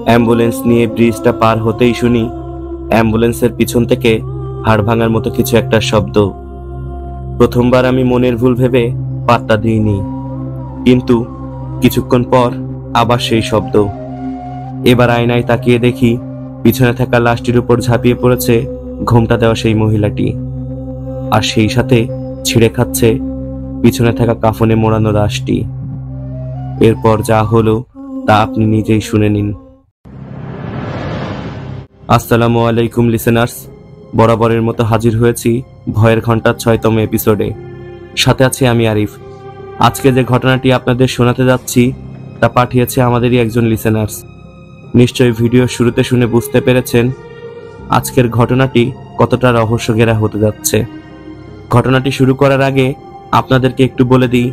Ambulance নিয়ে ব্রিজটা পার হতেই শুনি অ্যাম্বুলেন্সের পিছন থেকে হাড় ভাঙার মতো কিছু একটা শব্দ। প্রথমবার আমি মনের ভুল ভেবে পাত্তা দিইনি, কিন্তু কিছুক্ষণ পর আবার সেই শব্দ। এবার আয়নায় তাকিয়ে দেখি পিছনে থাকা লাশটির উপর ঝাঁপিয়ে পড়েছে ঘোমটা দেওয়া সেই মহিলাটি, আর সেই সাথে ছিঁড়ে খাচ্ছে পিছনে থাকা কাফনে মোড়ানো লাশটি। এরপর যা হলো তা আপনি নিজেই শুনে নিন। আসসালামু আলাইকুম লিসেনার্স, বরাবরের মতো হাজির হয়েছি ভয়ের ঘন্টার 6তম এপিসোডে। সাথে আছি আমি আরিফ। আজকে যে ঘটনাটি আপনাদের শোনাতে যাচ্ছি তা পাঠিয়েছে আমাদেরই একজন লিসেনার্স। নিশ্চয়ই ভিডিও শুরুতে শুনে বুঝতে পেরেছেন আজকের ঘটনাটি কতটা রহস্যঘেরা হতে যাচ্ছে। ঘটনাটি শুরু করার আগে আপনাদেরকে একটু বলে দিই,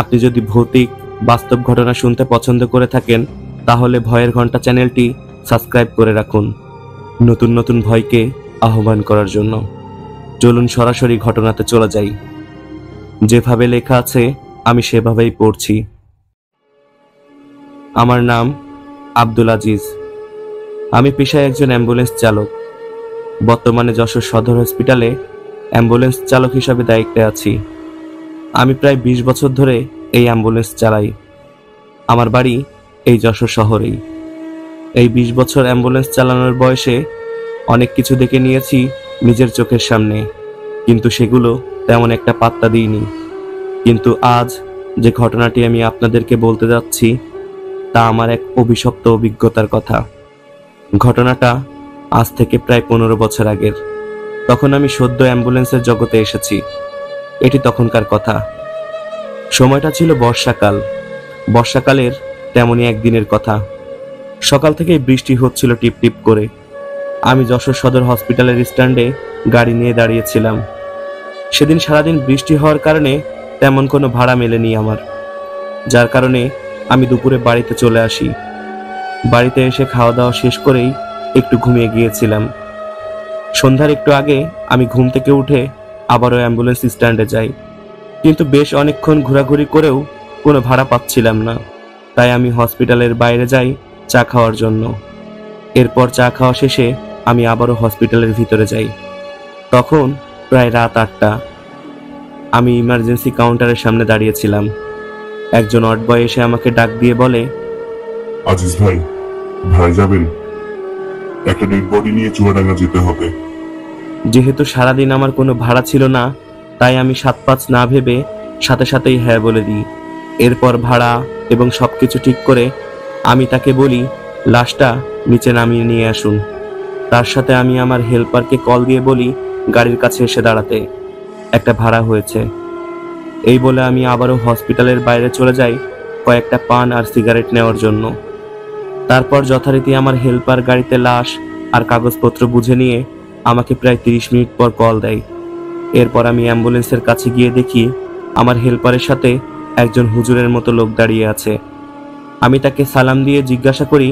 আপনি যদি ভৌতিক বাস্তব ঘটনা শুনতে পছন্দ করে থাকেন তাহলে ভয়ের ঘন্টা চ্যানেলটি সাবস্ক্রাইব করে রাখুন, নতুন নতুন ভয়কে আহ্বান করার জন্য। চলুন সরাসরি ঘটনাতে চলে যাই। যেভাবে লেখা আছে আমি সেভাবেই পড়ছি। আমার নাম আব্দুল আজিজ। আমি পেশায় একজন অ্যাম্বুলেন্স চালক। বর্তমানে যশোর সদর হসপিটালে অ্যাম্বুলেন্স চালক হিসাবে দায়িত্বে আছি। আমি প্রায় 20 বছর ধরে এই অ্যাম্বুলেন্স চালাই। আমার বাড়ি এই যশোর শহরেই। এই 20 বছর অ্যাম্বুলেন্স চালানোর বয়সে অনেক কিছু দেখে নিয়েছি নিজের চোখের সামনে, কিন্তু সেগুলো তেমন একটা পাত্তা দিইনি। কিন্তু আজ যে ঘটনাটি আমি আপনাদেরকে বলতে যাচ্ছি তা আমার এক অভিশপ্ত অভিজ্ঞতার কথা। ঘটনাটা আজ থেকে প্রায় 15 বছর আগের। তখন আমি সদ্য অ্যাম্বুলেন্সের জগতে এসেছি। এটি তখনকার কথা। সময়টা ছিল বর্ষাকাল। বর্ষাকালের তেমনই একদিনের কথা। সকাল থেকেই বৃষ্টি হচ্ছিল টিপ টিপ করে। আমি যশোর সদর হসপিটালের স্ট্যান্ডে গাড়ি নিয়ে দাঁড়িয়েছিলাম। সেদিন সারাদিন বৃষ্টি হওয়ার কারণে তেমন কোনো ভাড়া মেলেনি আমার, যার কারণে আমি দুপুরে বাড়িতে চলে আসি। বাড়িতে এসে খাওয়া দাওয়া শেষ করেই একটু ঘুমিয়ে গিয়েছিলাম। সন্ধ্যার একটু আগে আমি ঘুম থেকে উঠে আবারও অ্যাম্বুলেন্স স্ট্যান্ডে যাই, কিন্তু বেশ অনেকক্ষণ ঘোরাঘুরি করেও কোনো ভাড়া পাচ্ছিলাম না। তাই আমি হসপিটালের বাইরে যাই চা খাওয়ার জন্য। এরপর চা খাওয়া শেষে আমি আবারও হসপিটালের ভিতরে যাই। তখন প্রায় রাত 8টা। আমি ইমার্জেন্সি কাউন্টারের সামনে দাঁড়িয়েছিলাম। একজন অড বয় এসে আমাকে ডাক দিয়ে বলে, আজিজ ভাই, ভাই যাবেন? একটা ডেড বডি নিয়ে চুয়াডাঙ্গা যেতে হবে। যেহেতু সারাদিন আমার কোনো ভাড়া ছিল না, তাই আমি 7-5 না ভেবে সাথে সাথেই হ্যাঁ বলে দিই। এরপর ভাড়া এবং সবকিছু ঠিক করে আমি তাকে বলি লাশটা নিচে নামিয়ে নিয়ে আসুন। তার সাথে আমি আমার হেল্পারকে কল দিয়ে বলি গাড়ির কাছে এসে দাঁড়াতে, একটা ভাড়া হয়েছে। এই বলে আমি আবারও হসপিটালের বাইরে চলে যাই কয়েকটা পান আর সিগারেট নেওয়ার জন্য। তারপর যথারীতি আমার হেল্পার গাড়িতে লাশ আর কাগজপত্র বুঝে নিয়ে আমাকে প্রায় 30 মিনিট পর কল দেয়। এরপর আমি অ্যাম্বুলেন্সের কাছে গিয়ে দেখি আমার হেল্পারের সাথে একজন হুজুরের মতো লোক দাঁড়িয়ে আছে। আমি তাকে সালাম দিয়ে জিজ্ঞাসা করি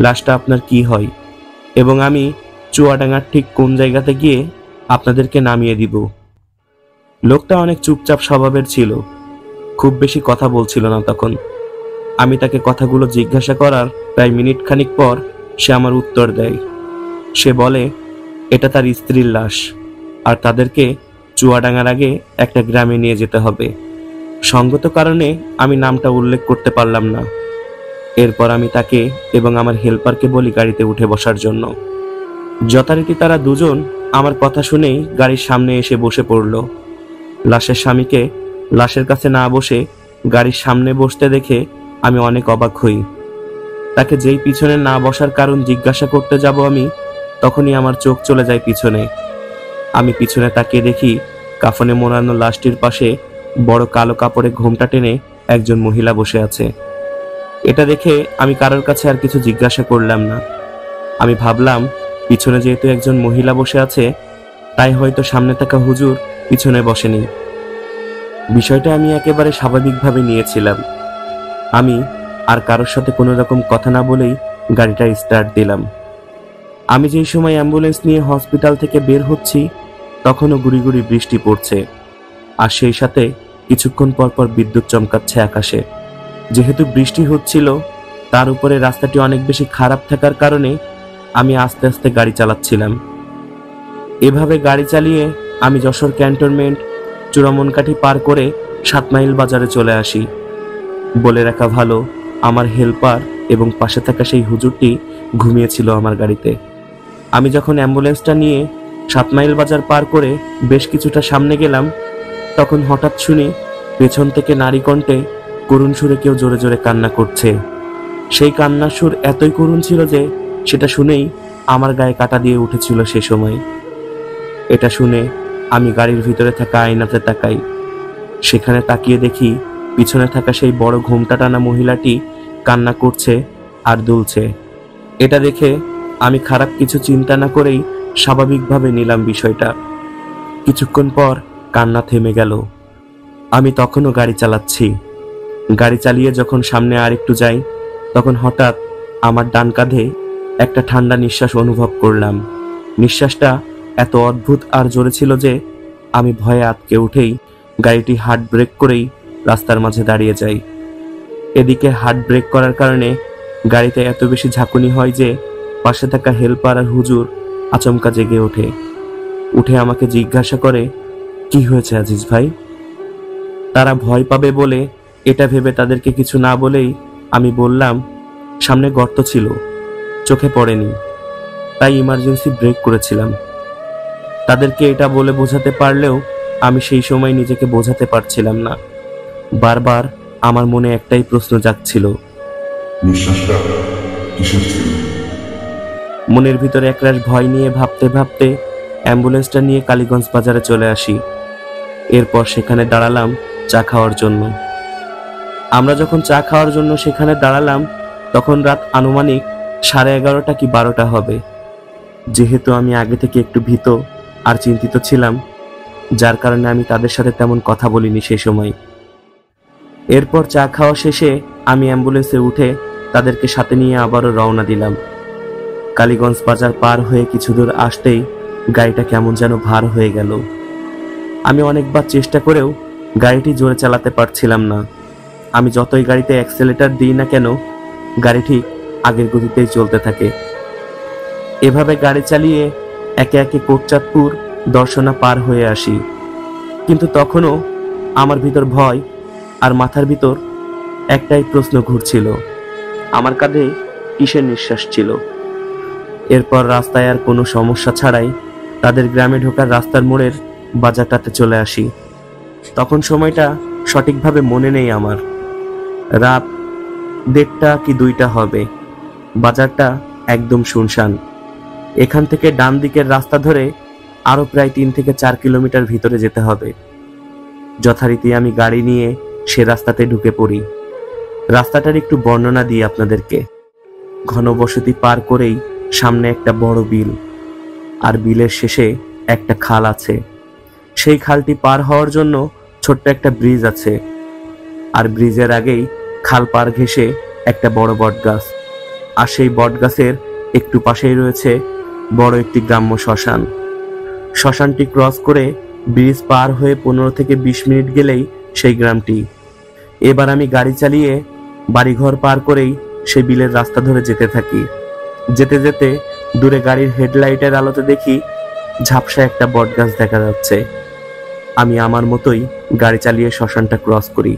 লাশটা আপনার কি হয় এবং আমি চুয়াডাঙ্গার ঠিক কোন জায়গাতে গিয়ে আপনাদেরকে নামিয়ে দিব। লোকটা অনেক চুপচাপ স্বভাবের ছিল, খুব বেশি কথা বলছিল না তখন। আমি তাকে কথাগুলো জিজ্ঞাসা করার প্রায় মিনিট খানিক পর সে আমার উত্তর দেয়। সে বলে এটা তার স্ত্রীর লাশ, আর তাদেরকে চুয়াডাঙ্গার আগে একটা গ্রামে নিয়ে যেতে হবে। সঙ্গত কারণে আমি নামটা উল্লেখ করতে পারলাম না। এরপর আমি তাকে এবং আমার হেল্পারকে বলি গাড়িতে উঠে বসার জন্য। যথারীতি তারা দুজন আমার কথা শুনেই গাড়ির সামনে এসে বসে পড়ল। লাশের স্বামীকে লাশের কাছে না বসে গাড়ির সামনে বসতে দেখে আমি অনেক অবাক হই। তাকে যেই পিছনে না বসার কারণ জিজ্ঞাসা করতে যাব আমি, তখনই আমার চোখ চলে যায় পিছনে। আমি পিছনে তাকিয়ে দেখি কাফনে মোড়ানো লাশটির পাশে বড় কালো কাপড়ে ঘোমটা টেনে একজন মহিলা বসে আছে। এটা দেখে আমি কারোর কাছে আর কিছু জিজ্ঞাসা করলাম না। আমি ভাবলাম পিছনে যেহেতু একজন মহিলা বসে আছে, তাই হয়তো সামনে থাকা হুজুর পিছনে বসেনি। বিষয়টা আমি একেবারে স্বাভাবিকভাবে নিয়েছিলাম। আমি আর কারোর সাথে কোনো রকম কথা না বলেই গাড়িটা স্টার্ট দিলাম। আমি যেই সময় অ্যাম্বুলেন্স নিয়ে হসপিটাল থেকে বের হচ্ছি তখনও গুড়ি গুড়ি বৃষ্টি পড়ছে, আর সেই সাথে কিছুক্ষণ পর পর বিদ্যুৎ চমকাচ্ছে আকাশে। যেহেতু বৃষ্টি হচ্ছিল তার উপরে রাস্তাটি অনেক বেশি খারাপ থাকার কারণে আমি আস্তে আস্তে গাড়ি চালাচ্ছিলাম। এভাবে গাড়ি চালিয়ে আমি যশোর ক্যান্টনমেন্ট চূড়ামনকাঠি পার করে 7 মাইল বাজারে চলে আসি। বলে রাখা ভালো, আমার হেল্পার এবং পাশে থাকা সেই হুজুরটি ঘুমিয়েছিল আমার গাড়িতে। আমি যখন অ্যাম্বুলেন্সটা নিয়ে 7 মাইল বাজার পার করে বেশ কিছুটা সামনে গেলাম, তখন হঠাৎ শুনি পেছন থেকে নারী কণ্ঠে করুণ সুরে কেউ জোরে জোরে কান্না করছে। সেই কান্নার সুর এতই করুণ ছিল যে সেটা শুনেই আমার গায়ে কাঁটা দিয়ে উঠেছিল সে সময়। এটা শুনে আমি গাড়ির ভিতরে থাকা আয়নাতে তাকাই। সেখানে তাকিয়ে দেখি পিছনে থাকা সেই বড় ঘোমটা টানা মহিলাটি কান্না করছে আর দুলছে। এটা দেখে আমি খারাপ কিছু চিন্তা না করেই স্বাভাবিকভাবে নিলাম বিষয়টা। কিছুক্ষণ পর কান্না থেমে গেল। আমি তখনও গাড়ি চালাচ্ছি। গাড়ি চালিয়ে যখন সামনে আর একটু যাই, তখন হঠাৎ আমার ডান কাঁধে একটা ঠান্ডা নিঃশ্বাস অনুভব করলাম। নিঃশ্বাসটা এত অদ্ভুত আর জোরে ছিল যে আমি ভয়ে আঁতকে উঠেই গাড়িটি হার্ড ব্রেক করেই রাস্তার মাঝে দাঁড়িয়ে যাই। এদিকে হার্ড ব্রেক করার কারণে গাড়িতে এত বেশি ঝাঁকুনি হয় যে পাশে থাকা হেল্পার আর হুজুর আচমকা জেগে ওঠে। উঠে আমাকে জিজ্ঞাসা করে, কি হয়েছে আজিজ ভাই? তারা ভয় পাবে বলে এটা ভেবে তাদেরকে কিছু না বলেই আমি বললাম, সামনে গর্ত ছিল, চোখে পড়েনি, তাই ইমার্জেন্সি ব্রেক করেছিলাম। তাদেরকে এটা বলে বোঝাতে পারলেও আমি সেই সময় নিজেকে বোঝাতে পারছিলাম না। বারবার আমার মনে একটাই প্রশ্ন জাগছিল, নিঃশ্বাসটা কিসের ছিল? মনের ভিতরে একরাশ ভয় নিয়ে ভাবতে ভাবতে অ্যাম্বুলেন্সটা নিয়ে কালীগঞ্জ বাজারে চলে আসি। এরপর সেখানে দাঁড়ালাম চা খাওয়ার জন্য। আমরা যখন চা খাওয়ার জন্য সেখানে দাঁড়ালাম, তখন রাত আনুমানিক 11:30 কি 12টা হবে। যেহেতু আমি আগে থেকে একটু ভীত আর চিন্তিত ছিলাম, যার কারণে আমি তাদের সাথে তেমন কথা বলিনি সেই সময়। এরপর চা খাওয়া শেষে আমি অ্যাম্বুলেন্সে উঠে তাদেরকে সাথে নিয়ে আবারও রওনা দিলাম। কালীগঞ্জ বাজার পার হয়ে কিছু দূর আসতেই গাড়িটা কেমন যেন ভার হয়ে গেল। আমি অনেকবার চেষ্টা করেও গাড়িটি জোরে চালাতে পারছিলাম না। আমি যতই গাড়িতে অ্যাক্সেলেটার দিই না কেন, গাড়ি ঠিক আগের গতিতেই চলতে থাকে। এভাবে গাড়ি চালিয়ে একে একে কোটচাঁদপুর দর্শনা পার হয়ে আসি। কিন্তু তখনও আমার ভিতর ভয় আর মাথার ভিতর একটাই প্রশ্ন ঘুরছিল, আমার কাঁধে কিসের নিঃশ্বাস ছিল। এরপর রাস্তায় আর কোনো সমস্যা ছাড়াই তাদের গ্রামে ঢোকার রাস্তার মোড়ের বাজারটাতে চলে আসি। তখন সময়টা সঠিকভাবে মনে নেই আমার। রাত 1:30 কি 2টা হবে। বাজারটা একদম শুনশান। এখান থেকে ডান দিকের রাস্তা ধরে আরো প্রায় 3 থেকে 4 কিলোমিটার ভিতরে যেতে হবে। যথারীতি আমি গাড়ি নিয়ে সে রাস্তাতে ঢুকে পড়ি। রাস্তাটার একটু বর্ণনা দিই আপনাদেরকে। ঘনবসতি পার করেই সামনে একটা বড় বিল, আর বিলের শেষে একটা খাল আছে। সেই খালটি পার হওয়ার জন্য ছোট্ট একটা ব্রিজ আছে, আর ব্রিজের আগেই খাল পার ঘেঁষে একটা বড় বটগাছ, আর সেই বটগাছের একটু পাশেই রয়েছে বড় একটি গ্রাম্য শ্মশান। শ্মশানটি ক্রস করে ব্রিজ পার হয়ে 15 থেকে 20 মিনিট গেলেই সেই গ্রামটি। এবার আমি গাড়ি চালিয়ে বাড়িঘর পার করেই সেই বিলের রাস্তা ধরে যেতে থাকি। যেতে যেতে দূরে গাড়ির হেডলাইটের আলোতে দেখি ঝাপসা একটা বটগাছ দেখা যাচ্ছে। আমি আমার মতোই গাড়ি চালিয়ে শ্মশানটা ক্রস করি।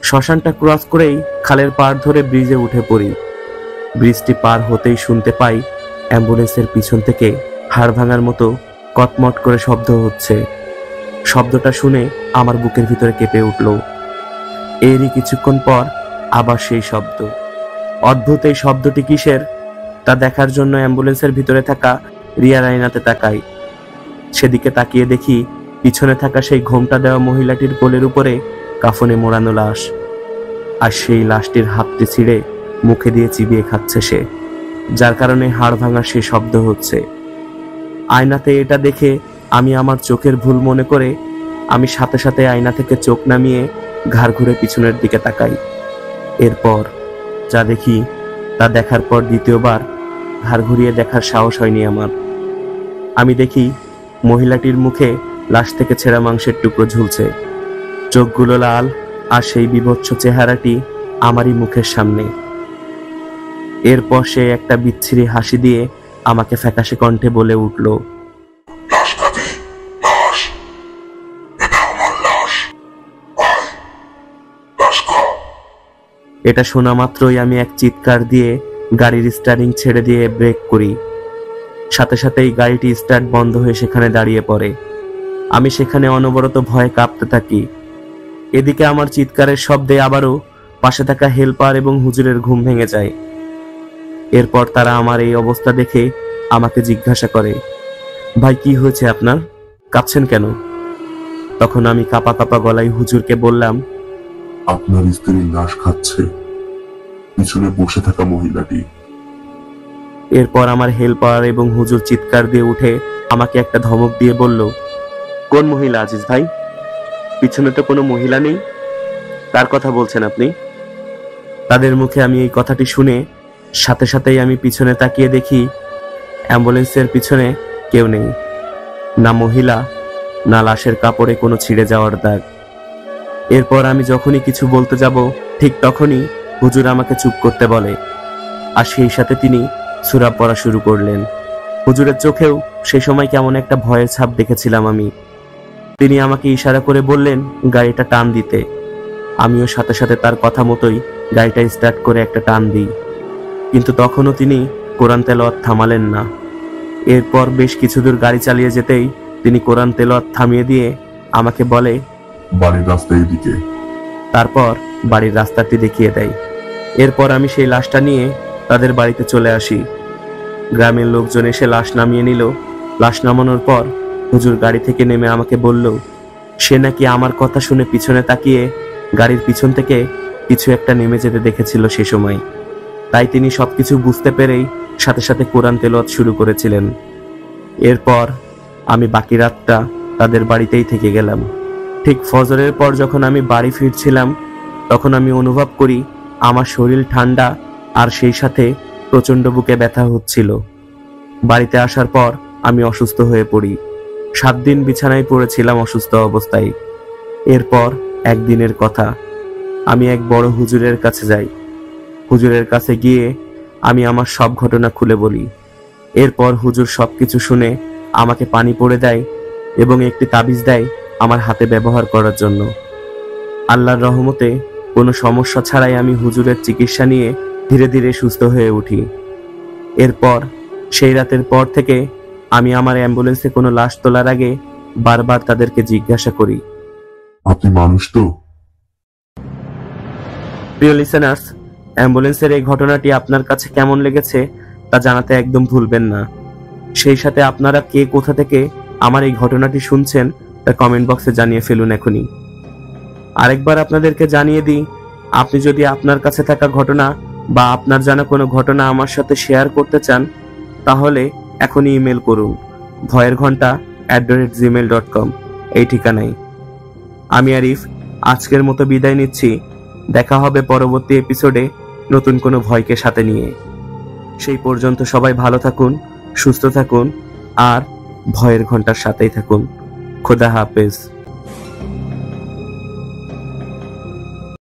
শ্মশানটা ক্রস করেই খালের পাড় ধরে ব্রিজে উঠে পড়ি। ব্রিজটি পার হতেই শুনতে পাই অ্যাম্বুলেন্সের পিছন থেকে হাড় ভাঙার মতো কটমট করে শব্দ হচ্ছে। শব্দটা শুনে আমার বুকের ভিতরে কেঁপে উঠল। এরই কিছুক্ষণ পর আবার সেই শব্দ। অদ্ভুত এই শব্দটি কিসের তা দেখার জন্য অ্যাম্বুলেন্সের ভিতরে থাকা রিয়ার আয়নাতে তাকাই। সেদিকে তাকিয়ে দেখি পিছনে থাকা সেই ঘোমটা দেওয়া মহিলাটির কোলের উপরে কাফনে মোড়ানো লাশ, আর সেই লাশটির হাতটি ছিঁড়ে মুখে দিয়ে চিবিয়ে খাচ্ছে সে, যার কারণে হাড় ভাঙার সে শব্দ হচ্ছে। আয়নাতে এটা দেখে আমি আমার চোখের ভুল মনে করে আমি সাথে সাথে আয়না থেকে চোখ নামিয়ে ঘাড় ঘুরে পিছনের দিকে তাকাই। এরপর যা দেখি তা দেখার পর দ্বিতীয়বার ঘাড় ঘুরিয়ে দেখার সাহস হয়নি আমার। আমি দেখি মহিলাটির মুখে লাশ থেকে ছেঁড়া মাংসের টুকরো ঝুলছে। চোখগুলো লাল, আর সেই বিভৎস চেহারাটি আমারই মুখের সামনে। এরপর সে একটা বিচ্ছিরি হাসি দিয়ে আমাকে ফ্যাকাশে কণ্ঠে বলে উঠল, লাশ খাবি? লাশ? এটা আমার লাশ। আয়, লাশ খা। এটা শোনা মাত্রই আমি এক চিৎকার দিয়ে গাড়ির স্টারিং ছেড়ে দিয়ে ব্রেক করি। সাথে সাথেই গাড়িটি স্টার্ট বন্ধ হয়ে সেখানে দাঁড়িয়ে পড়ে। আমি সেখানে অনবরত ভয়ে কাঁপতে থাকি। এদিকে আমার চিৎকারের শব্দে আবারও পাশে থাকা হেল্পার এবং হুজুরের ঘুম ভেঙে যায়। এরপর তারা আমার এই অবস্থা দেখে আমাকে জিজ্ঞাসা করে, ভাই কি হয়েছে আপনার, কাঁপছেন কেন? তখন আমি কাঁপা কাঁপা গলায় হুজুরকে বললাম, আপনার স্ত্রী লাশ খাচ্ছে, পিছনে বসে থাকা মহিলাটি। এরপর আমার হেল্পার এবং হুজুর চিৎকার দিয়ে উঠে আমাকে একটা ধমক দিয়ে বলল, কোন মহিলা আজিজ ভাই? পিছনে তো কোনো মহিলা নেই, কার কথা বলছেন আপনি? তাদের মুখে আমি এই কথাটি শুনে সাথে সাথেই আমি পিছনে তাকিয়ে দেখি অ্যাম্বুলেন্সের পিছনে কেউ নেই, না মহিলা, না লাশের কাপড়ে কোনো ছিঁড়ে যাওয়ার দাগ। এরপর আমি যখনই কিছু বলতে যাব ঠিক তখনই হুজুর আমাকে চুপ করতে বলে, আর সেই সাথে তিনি সূরা পড়া শুরু করলেন। হুজুরের চোখেও সেই সময় কেমন একটা ভয়ের ছাপ দেখেছিলাম আমি। তিনি আমাকে ইশারা করে বললেন গাড়িটা টান দিতে। আমিও সাথে সাথে তার কথা মতোই গাড়িটা স্টার্ট করে একটা টান দিই, কিন্তু তখনও তিনি কোরআন তেলাওয়াত থামালেন না। এরপর বেশ কিছু দূর গাড়ি চালিয়ে যেতেই তিনি কোরআন তেলাওয়াত থামিয়ে দিয়ে আমাকে বলে, বাড়ির রাস্তা এদিকে। তারপর বাড়ির রাস্তাটি দেখিয়ে দেয়। এরপর আমি সেই লাশটা নিয়ে তাদের বাড়িতে চলে আসি। গ্রামের লোকজন এসে লাশ নামিয়ে নিল। লাশ নামানোর পর হুজুর গাড়ি থেকে নেমে আমাকে বলল, সে নাকি আমার কথা শুনে পিছনে তাকিয়ে গাড়ির পিছন থেকে কিছু একটা নেমে যেতে দেখেছিল সে সময়। তাই তিনি সবকিছু বুঝতে পেরেই সাথে সাথে কোরআন তেলাওয়াত শুরু করেছিলেন। এরপর আমি বাকি রাতটা তাদের বাড়িতেই থেকে গেলাম। ঠিক ফজরের পর যখন আমি বাড়ি ফিরছিলাম তখন আমি অনুভব করি আমার শরীর ঠান্ডা আর সেই সাথে প্রচণ্ড বুকে ব্যথা হচ্ছিল। বাড়িতে আসার পর আমি অসুস্থ হয়ে পড়ি। 7 দিন বিছানায় পড়েছিলাম অসুস্থ অবস্থায়। এরপর একদিনের কথা, আমি এক বড় হুজুরের কাছে যাই। হুজুরের কাছে গিয়ে আমি আমার সব ঘটনা খুলে বলি। এরপর হুজুর সবকিছু শুনে আমাকে পানি পড়ে দেয় এবং একটি তাবিজ দেয় আমার হাতে ব্যবহার করার জন্য। আল্লাহর রহমতে কোনো সমস্যা ছাড়াই আমি হুজুরের চিকিৎসা নিয়ে ধীরে ধীরে সুস্থ হয়ে উঠি। এরপর সেই রাতের পর থেকে আমি আমার অ্যাম্বুলেন্সে কোনো লাশ তোলার আগে বারবার তাদেরকে জিজ্ঞাসা করি, আপনি মানুষ তো? প্রিয় লিসেনার্স, অ্যাম্বুলেন্সের এই ঘটনাটি আপনার কাছে কেমন লেগেছে তা জানাতে একদম ভুলবেন না। সেই সাথে আপনারা কে কোথা থেকে আমার এই ঘটনাটি শুনছেন তা কমেন্ট বক্সে জানিয়ে ফেলুন এখনই। আরেকবার আপনাদেরকে জানিয়ে দিই, আপনি যদি আপনার কাছে থাকা ঘটনা বা আপনার জানা কোনো ঘটনা আমার সাথে শেয়ার করতে চান তাহলে এখনই ইমেল করুন voyerghonta@gmail.com এই ঠিকানায়। আমি আরিফ আজকের মতো বিদায় নিচ্ছি। দেখা হবে পরবর্তী এপিসোডে নতুন কোনো ভয়কে সাথে নিয়ে। সেই পর্যন্ত সবাই ভালো থাকুন, সুস্থ থাকুন আর ভয়ের ঘন্টার সাথেই থাকুন। খোদা হাফেজ।